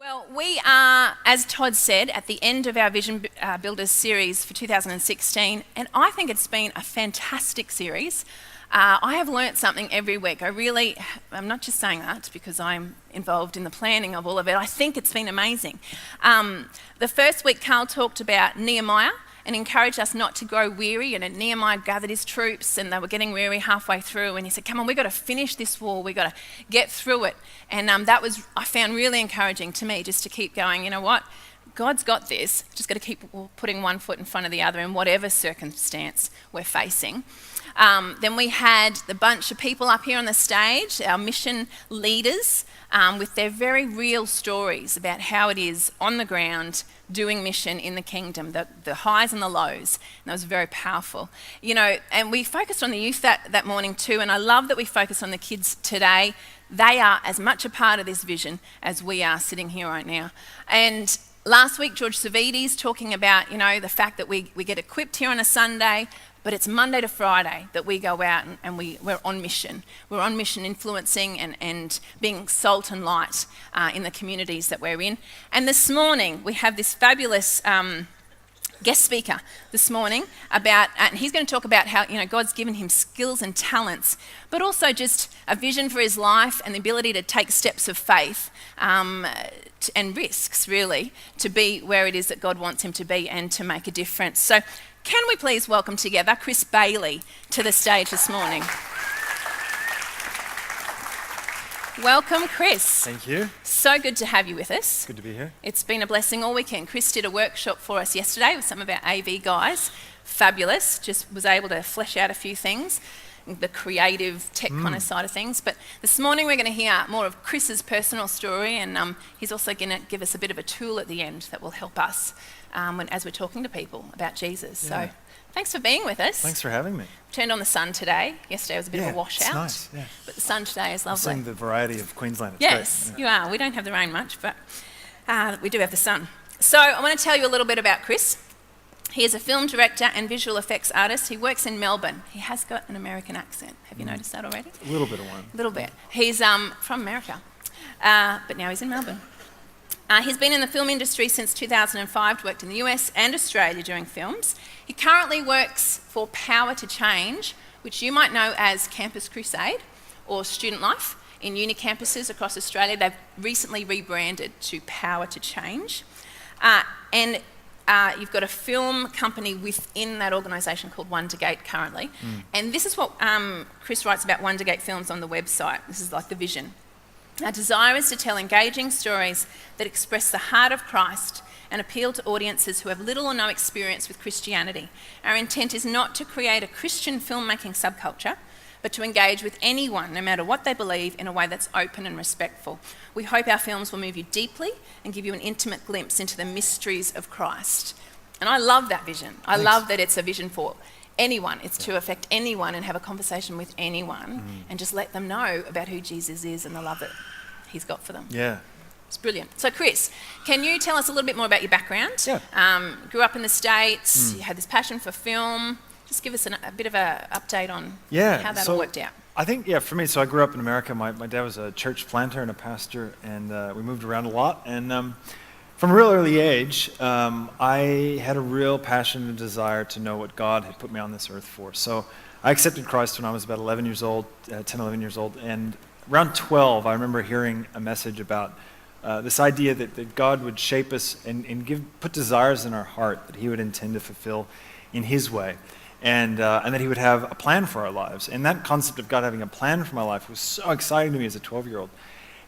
Well, we are, as Todd said, at the end of our Vision Builders series for 2016, and I think it's been a fantastic series. I have learnt something every week. I'm not just saying that because I'm involved in the planning of all of it. I think it's been amazing. The first week, Carl talked about Nehemiah and encouraged us not to grow weary. And Nehemiah gathered his troops and they were getting weary halfway through. And he said, come on, we've got to finish this wall. We've got to get through it. And that was, I found, really encouraging to me, just to keep going. You know what? God's got this. Just got to keep putting one foot in front of the other in whatever circumstance we're facing. Then we had the bunch of people up here on the stage, our mission leaders, with their very real stories about how it is on the ground doing mission in the kingdom, the highs and the lows. And that was very powerful. You know, and we focused on the youth that morning too, and I love that we focus on the kids today. They are as much a part of this vision as we are sitting here right now. And last week, George Savides talking about, you know, the fact that we get equipped here on a Sunday, but it's Monday to Friday that we go out and we're on mission. We're on mission influencing and being salt and light in the communities that we're in. And this morning, we have this fabulous guest speaker this morning about, and he's going to talk about how, you know, God's given him skills and talents, but also just a vision for his life and the ability to take steps of faith and risks, really, to be where it is that God wants him to be and to make a difference. So can we please welcome together Chris Bailey to the stage this morning? Welcome, Chris. Thank you. So good to have you with us. Good to be here. It's been a blessing all weekend. Chris did a workshop for us yesterday with some of our AV guys. Fabulous. Just was able to flesh out a few things, the creative tech kind of side of things. But this morning we're going to hear more of Chris's personal story, and he's also going to give us a bit of a tool at the end that will help us as we're talking to people about Jesus. Yeah. So thanks for being with us. Thanks for having me. Turned on the sun today. Yesterday was a bit of a washout. It's nice, yeah. But the sun today is lovely. Seeing the variety of Queensland. It's Yes, great. you are. We don't have the rain much, but we do have the sun. So I want to tell you a little bit about Chris. He is a film director and visual effects artist. He works in Melbourne. He has got an American accent. Have you noticed that already? A little bit of one. A little bit. He's from America, but now he's in Melbourne. He's been in the film industry since 2005, worked in the US and Australia doing films. He currently works for Power to Change, which you might know as Campus Crusade or Student Life in uni campuses across Australia. They've recently rebranded to Power to Change. And you've got a film company within that organisation called Wondergate currently. And this is what Chris writes about Wondergate Films on the website. This is like the vision. Our desire is to tell engaging stories that express the heart of Christ and appeal to audiences who have little or no experience with Christianity. Our intent is not to create a Christian filmmaking subculture, but to engage with anyone, no matter what they believe, in a way that's open and respectful. We hope our films will move you deeply and give you an intimate glimpse into the mysteries of Christ. And I love that vision. I love that it's a vision for anyone. It's to affect anyone and have a conversation with anyone and just let them know about who Jesus is and the love that he's got for them. Yeah. It's brilliant. So Chris, can you tell us a little bit more about your background? Yeah. Grew up in the States, you had this passion for film. Just give us a bit of an update on how that all worked out. I think, for me, so I grew up in America. My dad was a church planter and a pastor, and we moved around a lot. And from a real early age, I had a real passion and desire to know what God had put me on this earth for. So I accepted Christ when I was about 11 years old, 10, 11 years old. And around 12, I remember hearing a message about this idea that God would shape us and put desires in our heart that he would intend to fulfill in his way. And that he would have a plan for our lives. And that concept of God having a plan for my life was so exciting to me as a 12-year-old.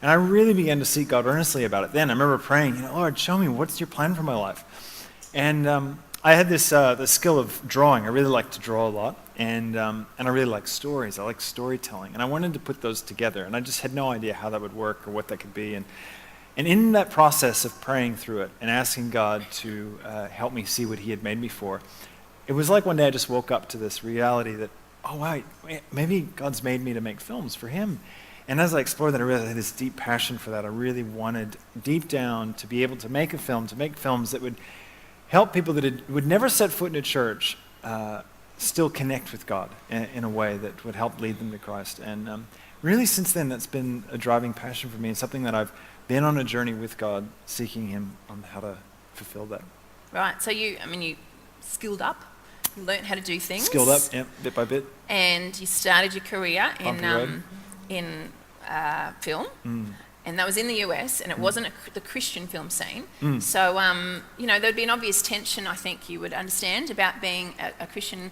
And I really began to seek God earnestly about it then. I remember praying, Lord, show me, what's your plan for my life? And I had this the skill of drawing. I really like to draw a lot. And I really like stories. I like storytelling. And I wanted to put those together. And I just had no idea how that would work or what that could be. And in that process of praying through it and asking God to help me see what he had made me for, it was like one day I just woke up to this reality that, wait, maybe God's made me to make films for him. And as I explored that, I realized I had this deep passion for that. I really wanted, deep down, to be able to make a film, to make films that would help people that would never set foot in a church still connect with God in a way that would help lead them to Christ. And really since then, that's been a driving passion for me and something that I've been on a journey with God, seeking him on how to fulfill that. Right, so you skilled up, you learned how to do things. Skilled up, yeah, bit by bit. And you started your career in film. And that was in the US, and it wasn't the Christian film scene. So, there'd be an obvious tension, I think you would understand, about being a Christian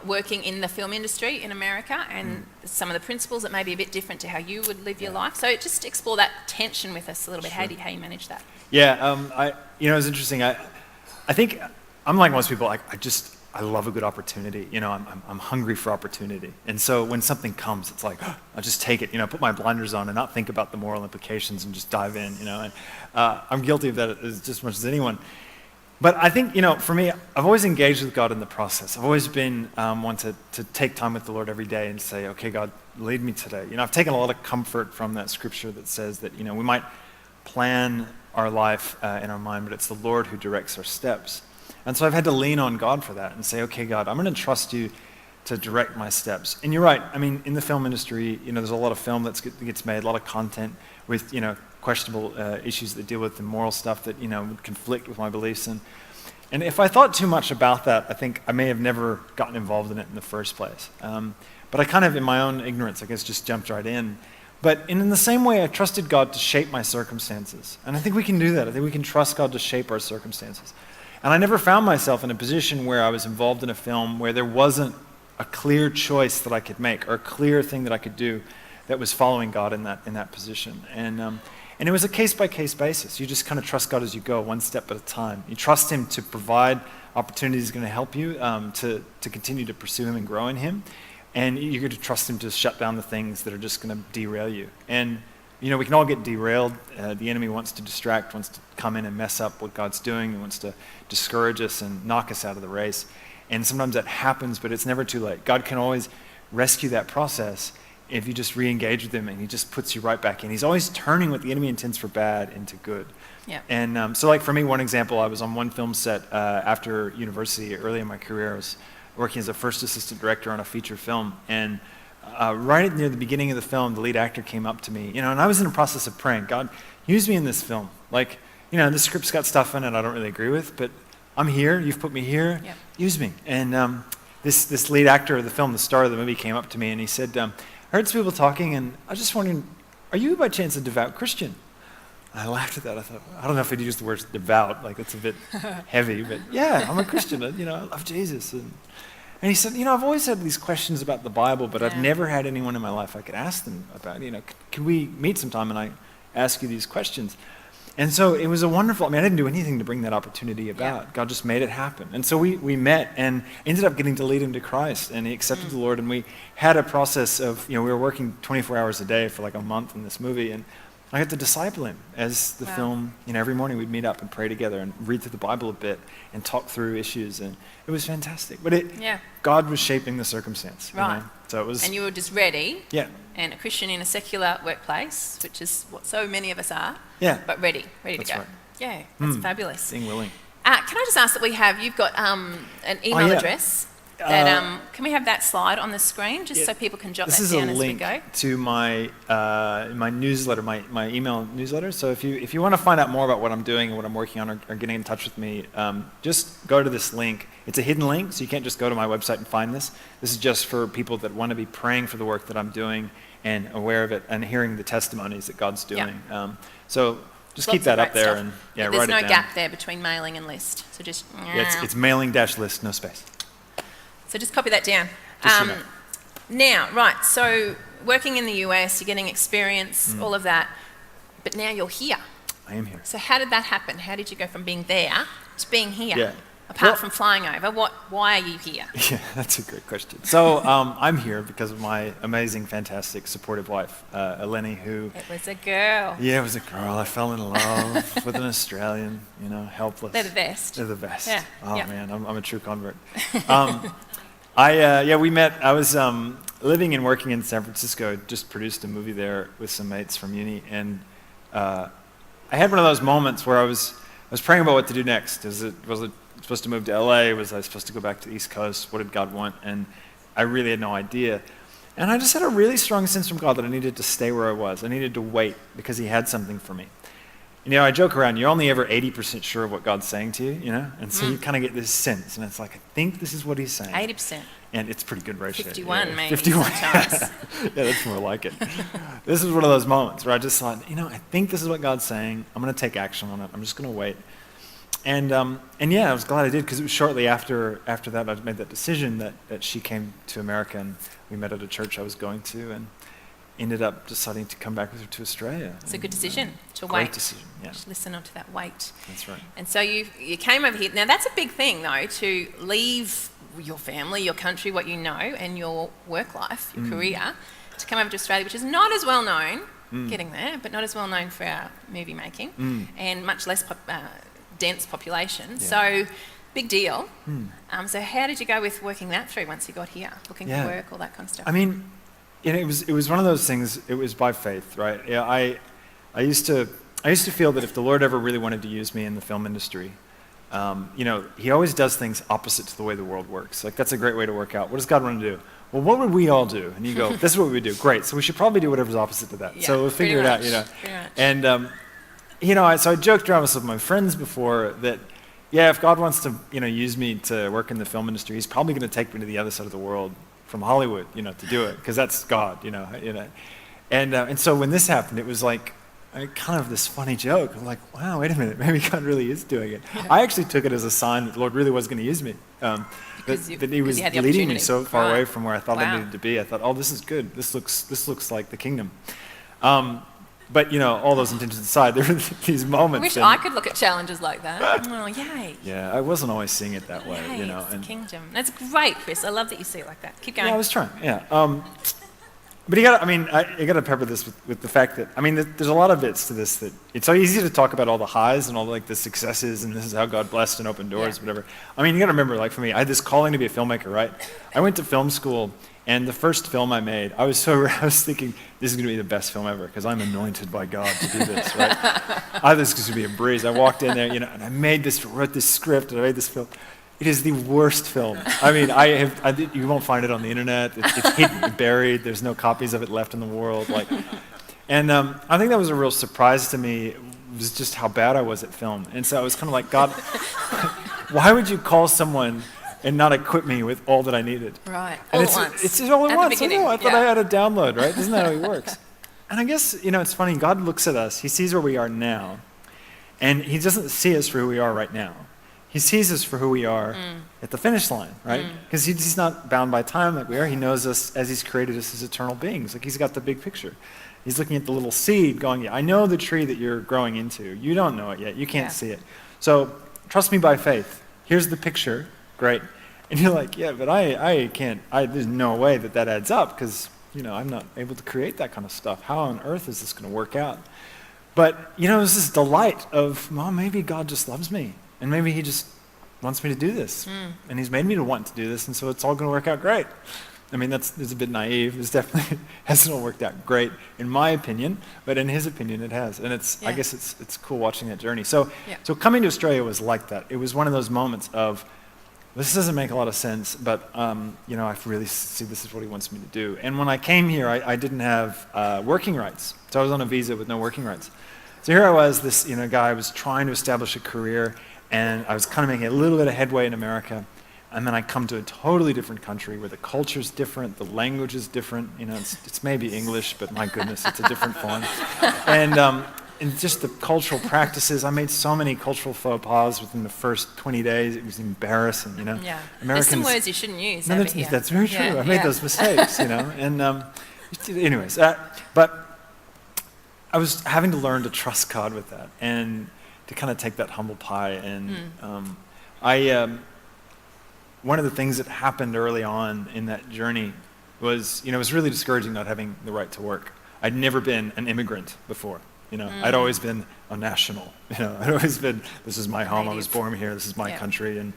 working in the film industry in America, and some of the principles that may be a bit different to how you would live your life. So just explore that tension with us a little bit. Sure. How you manage that? Yeah, it was interesting. I think I'm like most people. I love a good opportunity. I'm hungry for opportunity. And so when something comes, it's like, I'll just take it, put my blinders on and not think about the moral implications and just dive in, and I'm guilty of that just as much as anyone. But I think, for me, I've always engaged with God in the process. I've always been one to take time with the Lord every day and say, okay, God, lead me today. I've taken a lot of comfort from that scripture that says that, we might plan our life in our mind, but it's the Lord who directs our steps. And so I've had to lean on God for that and say, okay, God, I'm going to trust you to direct my steps. And you're right. In the film industry, there's a lot of film that gets made, a lot of content with, questionable issues that deal with the moral stuff that, would conflict with my beliefs. And if I thought too much about that, I think I may have never gotten involved in it in the first place. But I kind of, in my own ignorance, I guess, just jumped right in. But in the same way, I trusted God to shape my circumstances. And I think we can do that. I think we can trust God to shape our circumstances. And I never found myself in a position where I was involved in a film where there wasn't a clear choice that I could make or a clear thing that I could do that was following God in that position. And it was a case-by-case basis. You just kind of trust God as you go, one step at a time. You trust him to provide opportunities going to help you to continue to pursue him and grow in him. And you're going to trust him to shut down the things that are just going to derail you. And we can all get derailed. The enemy wants to distract, wants to come in and mess up what God's doing. He wants to discourage us and knock us out of the race. And sometimes that happens, but it's never too late. God can always rescue that process if you just re-engage with him, and he just puts you right back in. He's always turning what the enemy intends for bad into good. Yeah. And so for me, one example, I was on one film set after university early in my career. I was working as a first assistant director on a feature film, and right near the beginning of the film, the lead actor came up to me, and I was in the process of praying, God, use me in this film. The script's got stuff in it I don't really agree with, but I'm here, you've put me here, use me. And this lead actor of the film, the star of the movie, came up to me and he said, I heard some people talking, and I was just wondering, are you by chance a devout Christian? And I laughed at that. I thought, I don't know if I'd use the word devout, that's a bit heavy, but yeah, I'm a Christian, I love Jesus. And he said, I've always had these questions about the Bible, but I've never had anyone in my life I could ask them about, can we meet sometime and I ask you these questions? And so it was a wonderful, I didn't do anything to bring that opportunity about. Yeah. God just made it happen. And so we met and ended up getting to lead him to Christ, and he accepted the Lord, and we had a process of, we were working 24 hours a day for a month in this movie, and I got to disciple him as the film, every morning we'd meet up and pray together and read through the Bible a bit and talk through issues, and it was fantastic. But God was shaping the circumstance. Right. So it was. And you were just ready. Yeah. And a Christian in a secular workplace, which is what so many of us are. Yeah. But ready to go. Right. Yeah, that's fabulous. Being willing. Can I just ask that you've got an email address. That, can we have that slide on the screen just so people can jot that down as we go? This is a link to my newsletter, my email newsletter. So if you want to find out more about what I'm doing and what I'm working on, or getting in touch with me, just go to this link. It's a hidden link, so you can't just go to my website and find this. This is just for people that want to be praying for the work that I'm doing and aware of it and hearing the testimonies that God's doing. Yep. So just Lots keep that up there stuff. and There's write it down. no gap there between mailing and list. So just it's mailing-list, no space. So just copy that down. Now, right, so working in the US, you're getting experience, all of that, but now you're here. I am here. So how did that happen? How did you go from being there to being here? Yeah. Apart from flying over, why are you here? Yeah, that's a great question. So I'm here because of my amazing, fantastic, supportive wife, Eleni, who... It was a girl. Yeah, it was a girl. I fell in love with an Australian, helpless. They're the best. They're the best. Yeah. Oh, man, I'm a true convert. We met. I was living and working in San Francisco. Just produced a movie there with some mates from uni, and I had one of those moments where I was praying about what to do next. Was it supposed to move to LA? Was I supposed to go back to the East Coast? What did God want? And I really had no idea. And I just had a really strong sense from God that I needed to stay where I was. I needed to wait because he had something for me. You know, I joke around, you're only ever 80% sure of what God's saying to you, you know? And so you kind of get this sense, and it's like, I think this is what he's saying. 80%. And it's a pretty good ratio. 51 maybe 51. sometimes. Yeah, that's more like it. This is one of those moments where I just thought, you know, I think this is what God's saying. I'm going to take action on it. I'm just going to wait. And yeah, I was glad I did, because it was shortly after that I made that decision that she came to America, and we met at a church I was going to, and ended up deciding to come back with her to Australia. It's a good decision to great wait. Decision, yeah. Just listen onto that wait. That's right. And so you came over here. Now that's a big thing though, to leave your family, your country, what you know, and your work life, your career, to come over to Australia, which is not as well known, getting there, but not as well known for our movie making, and much less dense population. Yeah. So big deal. So how did you go with working that through once you got here, looking for work, all that kind of stuff? I mean, you know, it was one of those things. It was by faith, right? Yeah, I used to feel that if the Lord ever really wanted to use me in the film industry, you know, he always does things opposite to the way the world works. Like, that's a great way to work out. What does God want to do? Well, what would we all do? And you go, this is what we would do. Great. So we should probably do whatever's opposite to that. Yeah, so we'll figure it out, you know. Pretty much. And, you know, so I joked around with some of my friends before that, yeah, if God wants to, you know, use me to work in the film industry, he's probably going to take me to the other side of the world from Hollywood, you know, to do it, because that's God, you know. And so when this happened, it was like kind of this funny joke. I'm like, wow, wait a minute, maybe God really is doing it. I actually took it as a sign that the Lord really was going to use me, that he was leading me so far away from where I thought I needed to be. I thought, oh, this is good. This looks like the kingdom. But, you know, all those intentions aside, there were these moments. I wish I could look at challenges like that. Oh, yay. Yeah, I wasn't always seeing it that way, Yay, you know. It's the kingdom. That's great, Chris. I love that you see it like that. Keep going. Yeah, I was trying, yeah. But you got to pepper this with the fact that, I mean, there's a lot of bits to this that it's so easy to talk about all the highs and all like the successes, and this is how God blessed and opened doors, whatever. I mean, you got to remember, like for me, I had this calling to be a filmmaker, right? I went to film school, and the first film I made, I was thinking, this is going to be the best film ever, because I'm anointed by God to do this, right? I thought this was going to be a breeze. I walked in there, you know, and I wrote this script, and I made this film. It is the worst film. I mean, you won't find it on the internet. It's hidden, buried. There's no copies of it left in the world. Like, and I think that was a real surprise to me, was just how bad I was at film. And so I was kind of like, God, why would you call someone and not equip me with all that I needed? Right, and all at once. It's all at once. I know. I thought I had a download, right? Isn't that how it works? And I guess, you know, it's funny. God looks at us. He sees where we are now, and he doesn't see us for who we are right now. He sees us for who we are at the finish line, right? Because he's not bound by time like we are. He knows us as he's created us as eternal beings. Like, he's got the big picture. He's looking at the little seed going, yeah, I know the tree that you're growing into. You don't know it yet. You can't see it. So trust me by faith. Here's the picture. Great. And you're like, yeah, but I can't. There's no way that adds up, because, you know, I'm not able to create that kind of stuff. How on earth is this going to work out? But, you know, there's this delight of, well, maybe God just loves me. And maybe he just wants me to do this. And he's made me to want to do this, and so it's all going to work out great. I mean, it's a bit naive. It definitely hasn't all worked out great, in my opinion, but in his opinion, it has. And I guess it's cool watching that journey. So coming to Australia was like that. It was one of those moments of, this doesn't make a lot of sense, but you know, I really see this is what he wants me to do. And when I came here, I didn't have working rights. So I was on a visa with no working rights. So here I was, this guy was trying to establish a career, and I was kind of making a little bit of headway in America, and then I come to a totally different country where the culture's different, the language is different. You know, it's maybe English, but my goodness, it's a different form. And just the cultural practices, I made so many cultural faux pas within the first 20 days. It was embarrassing, you know. Yeah. There's some words you shouldn't use. No, that's very true. I made those mistakes, you know. And anyways, but I was having to learn to trust God with that, and to kind of take that humble pie. And one of the things that happened early on in that journey was, you know, it was really discouraging not having the right to work. I'd never been an immigrant before. You know, I'd always been a national. You know, I'd always been, this is my home. I was born here. This is my country. And,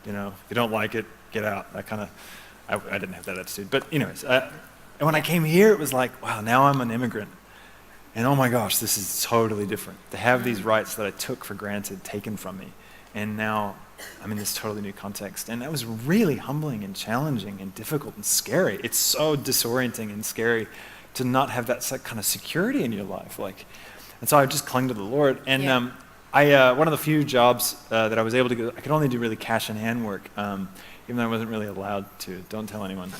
you know, if you don't like it, get out. That kind of, I didn't have that attitude. But anyways, and when I came here, it was like, wow, now I'm an immigrant. And oh my gosh, this is totally different. To have these rights that I took for granted taken from me. And now I'm in this totally new context. And that was really humbling and challenging and difficult and scary. It's so disorienting and scary to not have that kind of security in your life. And so I just clung to the Lord. And one of the few jobs that I was able to get, I could only do really cash in hand work, even though I wasn't really allowed to. Don't tell anyone.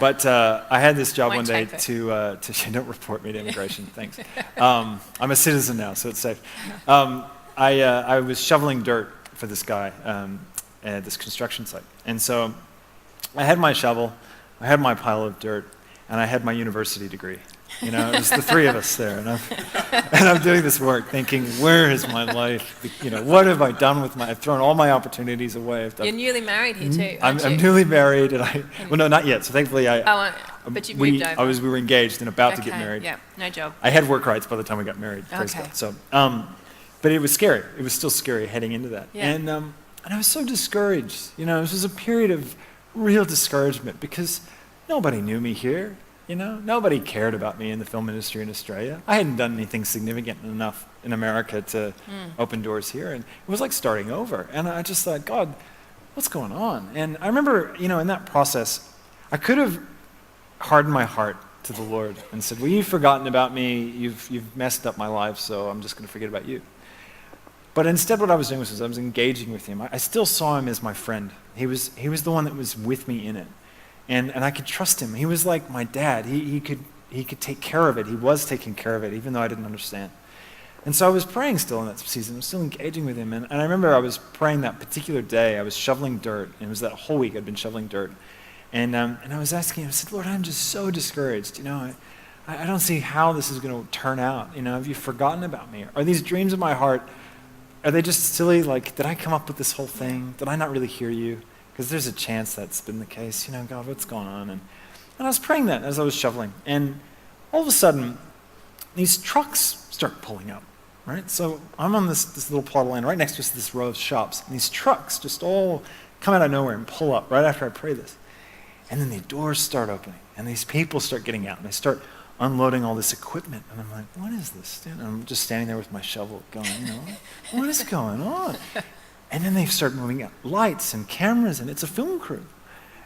But I had this job one day to don't report me to immigration. Thanks. I'm a citizen now, so it's safe. I was shoveling dirt for this guy at this construction site. And so I had my shovel, I had my pile of dirt, and I had my university degree. It was the three of us there. And I'm doing this work thinking, where is my life? What have I done with I've thrown all my opportunities away. You're newly married here too, I'm newly married, and well, no, not yet. So thankfully but you moved over. We were engaged and about to get married. Yeah, no job. I had work rights by the time we got married. Praise God. So, but it was scary. It was still scary heading into that. Yeah. And I was so discouraged. This was a period of real discouragement because nobody knew me here. Nobody cared about me in the film industry in Australia. I hadn't done anything significant enough in America to open doors here. And it was like starting over. And I just thought, God, what's going on? And I remember, in that process, I could have hardened my heart to the Lord and said, well, you've forgotten about me. You've messed up my life, so I'm just going to forget about you. But instead what I was doing was I was engaging with him. I still saw him as my friend. He was the one that was with me in it. And I could trust him. He was like my dad. He could take care of it. He was taking care of it, even though I didn't understand. And so I was praying still in that season. I was still engaging with him. And I remember I was praying that particular day. I was shoveling dirt. And it was that whole week I'd been shoveling dirt. And I was asking him, I said, Lord, I'm just so discouraged. I don't see how this is going to turn out. Have you forgotten about me? Are these dreams in my heart, are they just silly? Did I come up with this whole thing? Did I not really hear you? Because there's a chance that's been the case. God, what's going on? And I was praying that as I was shoveling. And all of a sudden, these trucks start pulling up, right? So I'm on this little plot of land right next to this row of shops. And these trucks just all come out of nowhere and pull up right after I pray this. And then the doors start opening. And these people start getting out. And they start unloading all this equipment. And I'm like, what is this? And I'm just standing there with my shovel going, what is going on? And then they start moving out lights and cameras, and it's a film crew.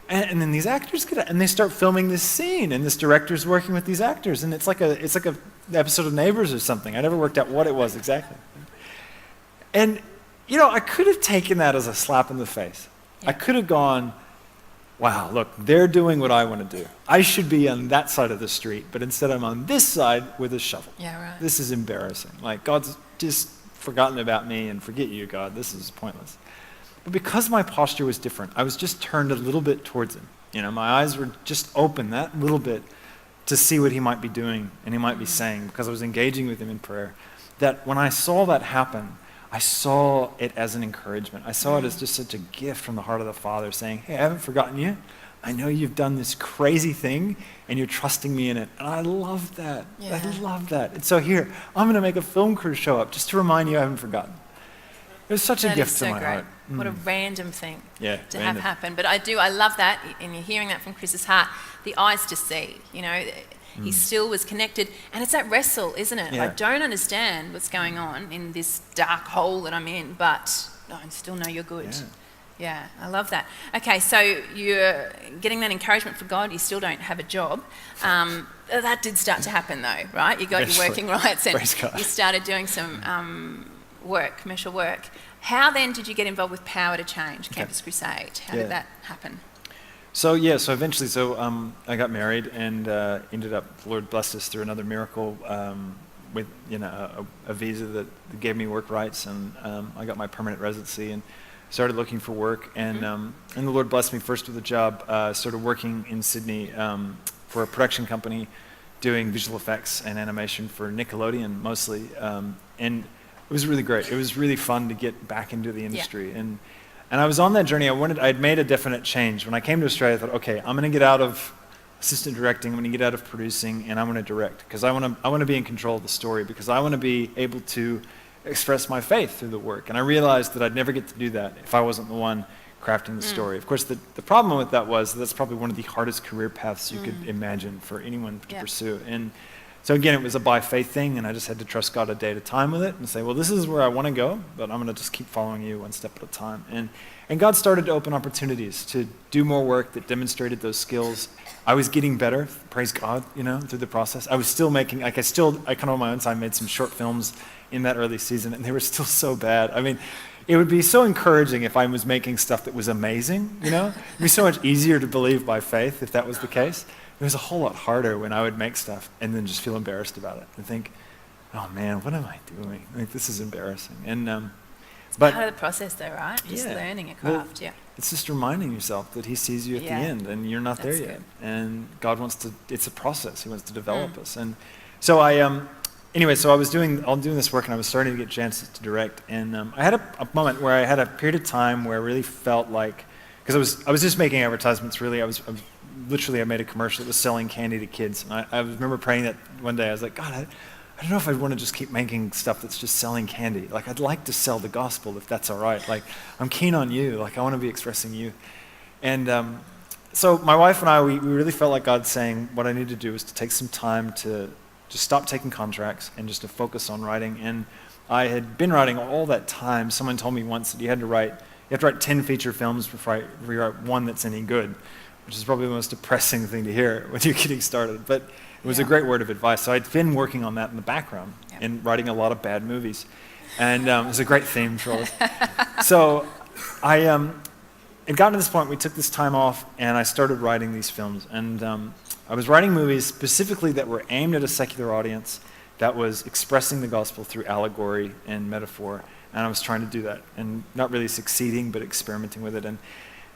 And then these actors get out, and they start filming this scene, and this director's working with these actors, and it's like a episode of Neighbors or something. I never worked out what it was exactly. And, I could have taken that as a slap in the face. Yeah. I could have gone, wow, look, they're doing what I want to do. I should be on that side of the street, but instead I'm on this side with a shovel. Yeah, right. This is embarrassing. God's just forgotten about me, and forget you, God, this is pointless. But because my posture was different, I was just turned a little bit towards him. My eyes were just open that little bit to see what he might be doing and he might be saying, because I was engaging with him in prayer. That when I saw that happen, I saw it as an encouragement. I saw it as just such a gift from the heart of the Father saying, hey, I haven't forgotten you. I know you've done this crazy thing and you're trusting me in it. And I love that. Yeah. I love that. And so here, I'm going to make a film crew show up just to remind you I haven't forgotten. It was such a gift to my heart. What a random thing to random. have happen. But I love that, and you're hearing that from Chris's heart, the eyes to see, he still was connected. And it's that wrestle, isn't it? Yeah. I don't understand what's going on in this dark hole that I'm in, but I still know you're good. Yeah, I love that. Okay, so you're getting that encouragement from God. You still don't have a job. That did start to happen though, right? You got your working rights and you started doing some commercial work. How then did you get involved with Power to Change, Campus Crusade? How did that happen? So eventually, I got married and ended up, the Lord blessed us through another miracle with a visa that gave me work rights, and I got my permanent residency and started looking for work, and the Lord blessed me first with a job. Started working in Sydney for a production company, doing visual effects and animation for Nickelodeon mostly, and it was really great. It was really fun to get back into the industry, and I was on that journey. I'd made a definite change when I came to Australia. I thought, okay, I'm going to get out of assistant directing. I'm going to get out of producing, and I want to direct because I want to be in control of the story, because I want to be able to express my faith through the work. And I realized that I'd never get to do that if I wasn't the one crafting the story. Of course, the problem with that was that's probably one of the hardest career paths you could imagine for anyone to pursue. And So again, it was a by faith thing, and I just had to trust God a day at a time with it and say, well, this is where I want to go, but I'm going to just keep following you one step at a time. And God started to open opportunities to do more work that demonstrated those skills. I was getting better, praise God, through the process. I was still making, I kind of on my own time made some short films in that early season, and they were still so bad. I mean, it would be so encouraging if I was making stuff that was amazing, It'd be so much easier to believe by faith if that was the case. It was a whole lot harder when I would make stuff and then just feel embarrassed about it and think, oh man, what am I doing? Like, this is embarrassing. And part of the process though, right? Just yeah, learning a craft, It's just reminding yourself that he sees you at the end and you're not there yet. And God wants to, it's a process. He wants to develop us. And so anyway, so I was doing this work and I was starting to get chances to direct. And I had a moment where I had a period of time where I really felt like, because I was just making advertisements really. I made a commercial that was selling candy to kids. And I remember praying that one day. I was like, God, I don't know if I want to just keep making stuff that's just selling candy. Like, I'd like to sell the gospel if that's all right. Like, I'm keen on you. Like, I want to be expressing you. And so my wife and I, we really felt like God saying what I need to do is to take some time to just stop taking contracts and just to focus on writing. And I had been writing all that time. Someone told me once that you have to write 10 feature films before you write one that's any good, which is probably the most depressing thing to hear when you're getting started. But it was a great word of advice. So I'd been working on that in the background and writing a lot of bad movies. And it was a great theme for all this. So I had gotten to this point, we took this time off, and I started writing these films. And I was writing movies specifically that were aimed at a secular audience that was expressing the gospel through allegory and metaphor. And I was trying to do that and not really succeeding, but experimenting with it. And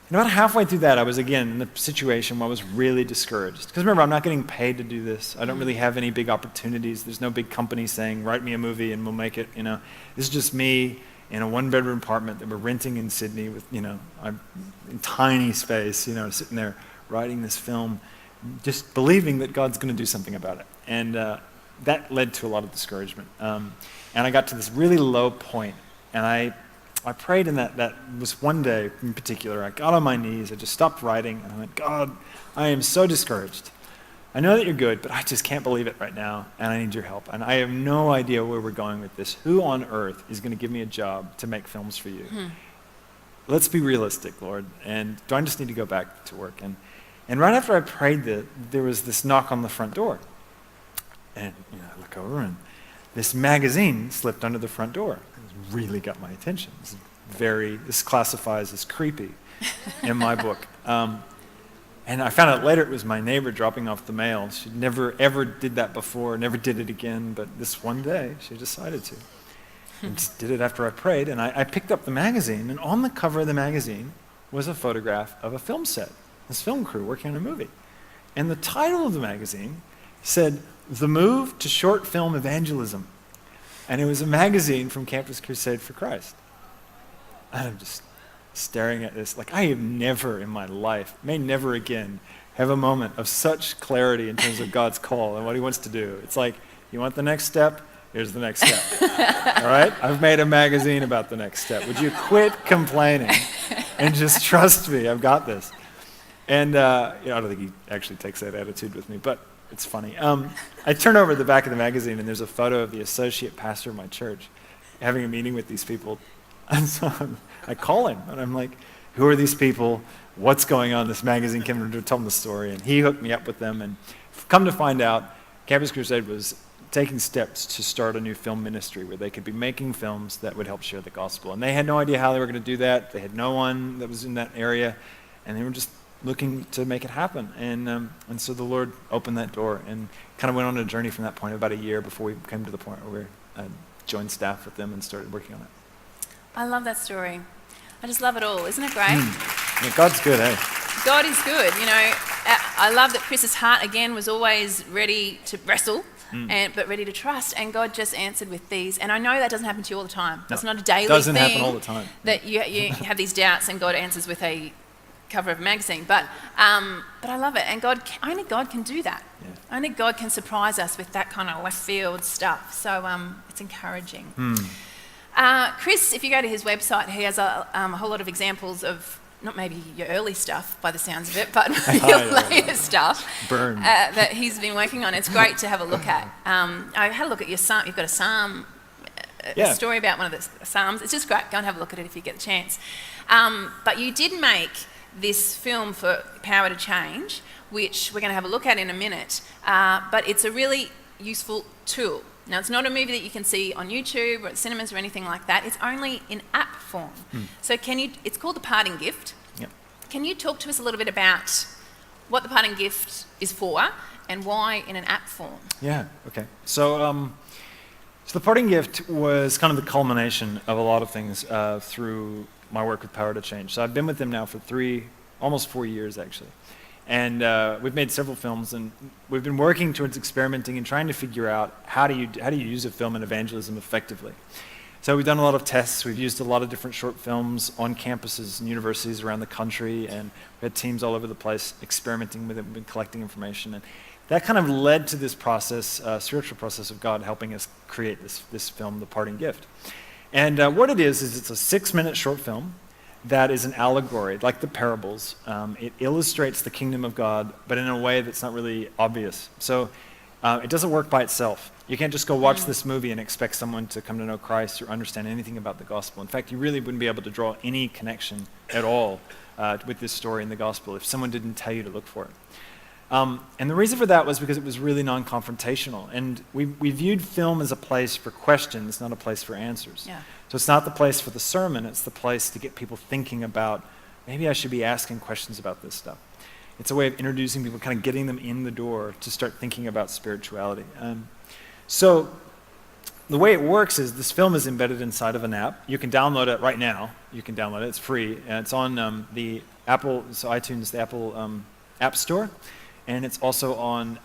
about halfway through that, I was again in a situation where I was really discouraged. Because remember, I'm not getting paid to do this. I don't really have any big opportunities. There's no big company saying, write me a movie and we'll make it. This is just me in a one-bedroom apartment that we're renting in Sydney with, I'm in tiny space, sitting there writing this film, just believing that God's going to do something about it. And that led to a lot of discouragement. And I got to this really low point, and I prayed, and that was one day in particular. I got on my knees, I just stopped writing, and I went, God, I am so discouraged. I know that you're good, but I just can't believe it right now, and I need your help. And I have no idea where we're going with this. Who on earth is going to give me a job to make films for you? Let's be realistic, Lord. And do I just need to go back to work? And right after I prayed that, there was this knock on the front door. And I look over, and this magazine slipped under the front door. It really got my attention. This classifies as creepy in my book. And I found out later it was my neighbor dropping off the mail. She never ever did that before, never did it again, but this one day she decided to. And just did it after I prayed, and I picked up the magazine, and on the cover of the magazine was a photograph of a film set, this film crew working on a movie. And the title of the magazine said, The Move to Short Film Evangelism. And it was a magazine from Campus Crusade for Christ. And I'm just staring at this, like I have never in my life, may never again, have a moment of such clarity in terms of God's call and what he wants to do. It's like, you want the next step? Here's the next step. All right? I've made a magazine about the next step. Would you quit complaining and just trust me? I've got this. And I don't think he actually takes that attitude with me, but it's funny. I turn over the back of the magazine, and there's a photo of the associate pastor of my church having a meeting with these people. And so I call him, and I'm like, who are these people? What's going on? This magazine came to tell them the story, and he hooked me up with them. And come to find out, Campus Crusade was taking steps to start a new film ministry where they could be making films that would help share the gospel. And they had no idea how they were going to do that. They had no one that was in that area, and they were just looking to make it happen. And so the Lord opened that door and kind of went on a journey from that point, about a year before we came to the point where we joined staff with them and started working on it. I love that story. I just love it all. Isn't it great? Yeah, God's good, eh? God is good. I love that Chris's heart, again, was always ready to wrestle, but ready to trust. And God just answered with these. And I know that doesn't happen to you all the time. That's not a daily thing. It doesn't happen all the time. That you have these doubts and God answers with a cover of a magazine. But I love it. And only God can do that. Yeah. Only God can surprise us with that kind of left field stuff. So it's encouraging. Chris, if you go to his website, he has a whole lot of examples of not maybe your early stuff by the sounds of it, but your later stuff that he's been working on. It's great to have a look at. I had a look at your psalm. You've got a psalm, a story about one of the psalms. It's just great. Go and have a look at it if you get a chance. But you did make this film for Power to Change, which we're going to have a look at in a minute. But it's a really useful tool. Now, it's not a movie that you can see on YouTube or at cinemas or anything like that. It's only in app form. So it's called The Parting Gift. Yep. Can you talk to us a little bit about what The Parting Gift is for and why in an app form? Yeah, okay. So The Parting Gift was kind of the culmination of a lot of things through my work with Power to Change. So I've been with them now for almost 4 years, actually. And we've made several films, and we've been working towards experimenting and trying to figure out how do you use a film in evangelism effectively. So we've done a lot of tests. We've used a lot of different short films on campuses and universities around the country, and we had teams all over the place experimenting with it. We've been collecting information, and that kind of led to this process, spiritual process of God helping us create this film, The Parting Gift. And what it is it's a 6-minute short film that is an allegory, like the parables. It illustrates the kingdom of God, but in a way that's not really obvious. So it doesn't work by itself. You can't just go watch this movie and expect someone to come to know Christ or understand anything about the gospel. In fact, you really wouldn't be able to draw any connection at all with this story in the gospel if someone didn't tell you to look for it. And the reason for that was because it was really non-confrontational. And we viewed film as a place for questions, not a place for answers. Yeah. So it's not the place for the sermon, it's the place to get people thinking about, maybe I should be asking questions about this stuff. It's a way of introducing people, kind of getting them in the door to start thinking about spirituality. So the way it works is this film is embedded inside of an app. You can download it right now. You can download it. It's free. And it's on the Apple, so iTunes, the Apple App Store. And it's also on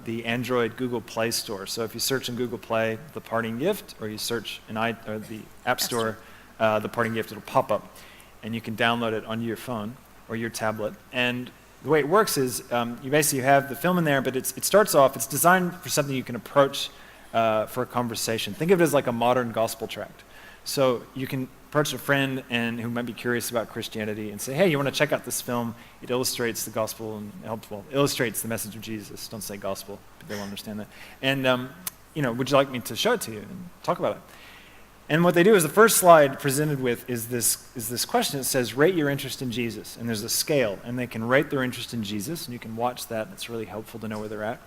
the Android Google Play Store. So if you search in Google Play, The Parting Gift, or you search in the App Store, The Parting Gift, it'll pop up. And you can download it onto your phone or your tablet. And the way it works is you basically have the film in there, but it starts off, it's designed for something you can approach for a conversation. Think of it as like a modern gospel tract. So you can approach a friend who might be curious about Christianity and say, hey, you want to check out this film? It illustrates the gospel and illustrates the message of Jesus. Don't say gospel, but they won't understand that. And would you like me to show it to you and talk about it? And what they do is the first slide presented with is this question. It says, rate your interest in Jesus. And there's a scale, and they can rate their interest in Jesus, and you can watch that. It's really helpful to know where they're at.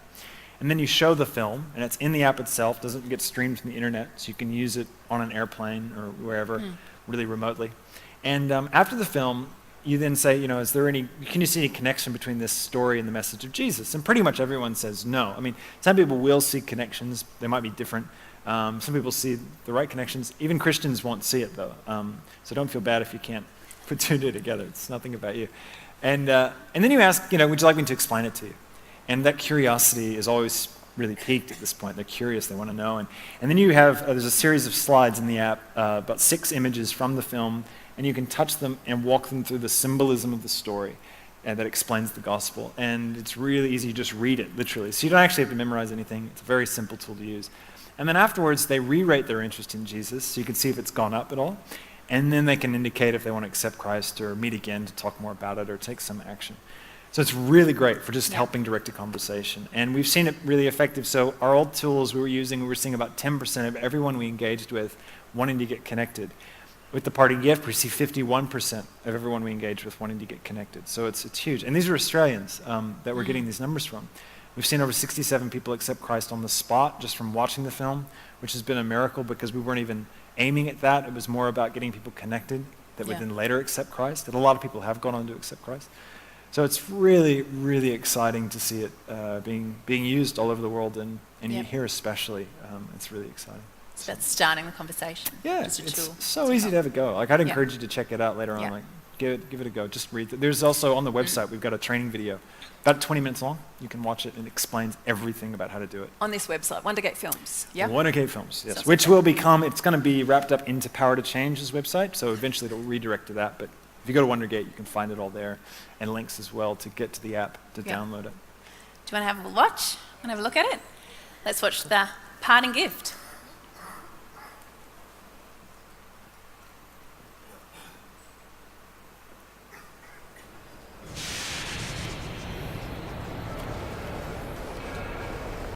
And then you show the film, and it's in the app itself, doesn't get streamed from the internet, so you can use it on an airplane or wherever, really remotely. And after the film, you then say, can you see any connection between this story and the message of Jesus? And pretty much everyone says no. I mean, some people will see connections. They might be different. Some people see the right connections. Even Christians won't see it, though. So don't feel bad if you can't put two and two together. It's nothing about you. And then you ask, would you like me to explain it to you? And that curiosity is always really peaked at this point. They're curious, they want to know. And then you have, there's a series of slides in the app, about 6 images from the film, and you can touch them and walk them through the symbolism of the story that explains the gospel. And it's really easy, you just read it, literally. So you don't actually have to memorize anything. It's a very simple tool to use. And then afterwards, they re-rate their interest in Jesus, so you can see if it's gone up at all. And then they can indicate if they want to accept Christ or meet again to talk more about it or take some action. So it's really great for just helping direct a conversation. And we've seen it really effective. So our old tools we were seeing about 10% of everyone we engaged with wanting to get connected. With the Parting Gift, we see 51% of everyone we engage with wanting to get connected. So it's huge. And these are Australians that we're getting these numbers from. We've seen over 67 people accept Christ on the spot just from watching the film, which has been a miracle because we weren't even aiming at that. It was more about getting people connected that would then later accept Christ. And a lot of people have gone on to accept Christ. So it's really, really exciting to see it being used all over the world, and here especially. It's really exciting. So that's starting the conversation. Yeah, it's so easy to have a go. Like, I'd encourage you to check it out later on. Like, give it a go. Just read it. There's also on the website, we've got a training video, about 20 minutes long. You can watch it, and it explains everything about how to do it. On this website, Wondergate Films. Yeah. Wondergate Films, yes. Which will become, it's going to be wrapped up into Power to Change's website, so eventually it'll redirect to that. But if you go to Wondergate, you can find it all there, and links as well to get to the app to download it. Do you want to have a watch? Want to have a look at it? Let's watch The Parting Gift.